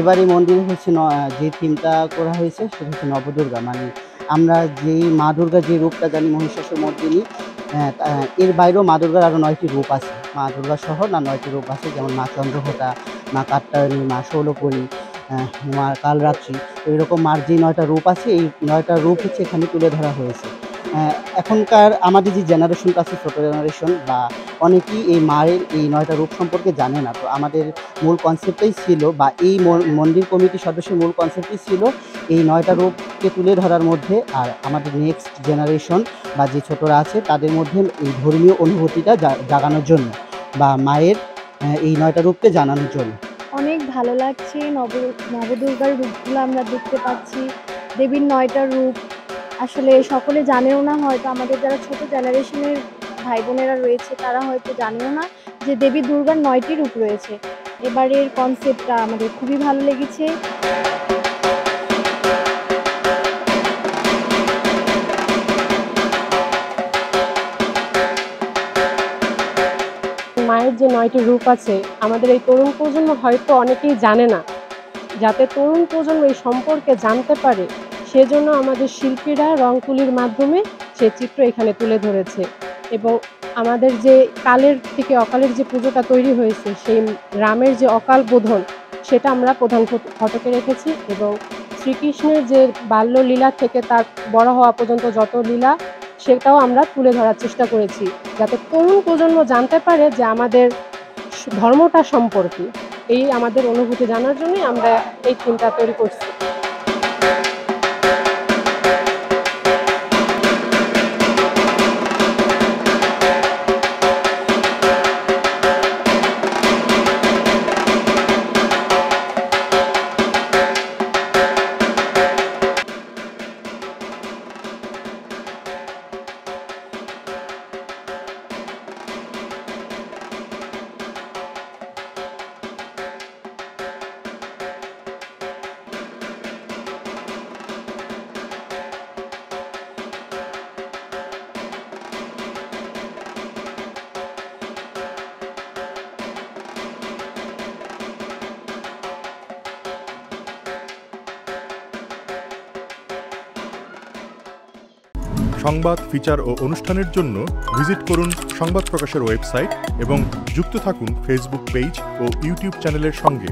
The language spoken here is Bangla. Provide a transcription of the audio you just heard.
এবার এই মন্দিরে হচ্ছে যে থিমটা করা হয়েছে সেটা হচ্ছে নবদুর্গা। মানে আমরা যেই মা দুর্গার যে রূপটা জানি মহিষাসুর মর্দিনী, এর বাইরেও মা দুর্গার আরও ৯টি রূপ আছে। মা দুর্গা সহ ৯টি রূপ আছে, যেমন মা চন্দ্রঘোটা, মা কাত্যায়নী, মা ষোলকরী, মা কালরাত্রি। তো এরকম মার যে ৯টা রূপ আছে, এই ৯টা রূপ হচ্ছে এখানে তুলে ধরা হয়েছে। এখনকার আমাদের যে জেনারেশনটা আছে, ছোটো জেনারেশন বা অনেকেই এই মায়ের এই ৯টা রূপ সম্পর্কে জানে না। তো আমাদের মূল কনসেপ্টটাই ছিল, বা এই মন্দির কমিটির সদস্যের মূল কনসেপ্টই ছিল এই ৯টা রূপকে তুলে ধরার মধ্যে, আর আমাদের নেক্সট জেনারেশন বা যে ছোটরা আছে তাদের মধ্যে এই ধর্মীয় অনুভূতিটা জাগানোর জন্য, বা মায়ের এই ৯টা রূপকে জানানোর জন্য। অনেক ভালো লাগছে, নবদুর্গার রূপগুলো আমরা দেখতে পাচ্ছি, দেবীর ৯টা রূপ। আসলে সকলে জানেও না, হয়তো আমাদের যারা ছোট জেনারেশনের ভাই বোনেরা রয়েছে তারা হয়তো জানেও না যে দেবী দুর্গার ৯টি রূপ রয়েছে। এবারের কনসেপ্টটা আমাদের খুবই ভালো লেগেছে। মায়ের যে ৯টি রূপ আছে, আমাদের এই তরুণ প্রজন্ম হয়তো অনেকেই জানে না। যাতে তরুণ প্রজন্ম এই সম্পর্কে জানতে পারে, সেজন্য আমাদের শিল্পীরা রং তুলির মাধ্যমে সে চিত্র এখানে তুলে ধরেছে। এবং আমাদের যে কালের থেকে অকালের যে পুজোটা তৈরি হয়েছে, সেই রামের যে অকাল বোধন, সেটা আমরা প্রধান ফটকে রেখেছি। এবং শ্রীকৃষ্ণের যে বাল্যলীলা থেকে তার বড় হওয়া পর্যন্ত যত লীলা, সেটাও আমরা তুলে ধরার চেষ্টা করেছি, যাতে তরুণ প্রজন্ম জানতে পারে যে আমাদের ধর্মটা সম্পর্কে। এই আমাদের অনুভূতি জানার জন্যই আমরা এই থিমটা তৈরি করছি। সংবাদ, ফিচার ও অনুষ্ঠানের জন্য ভিজিট করুন সংবাদ প্রকাশের ওয়েবসাইট এবং যুক্ত থাকুন ফেসবুক পেজ ও ইউটিউব চ্যানেলের সঙ্গে।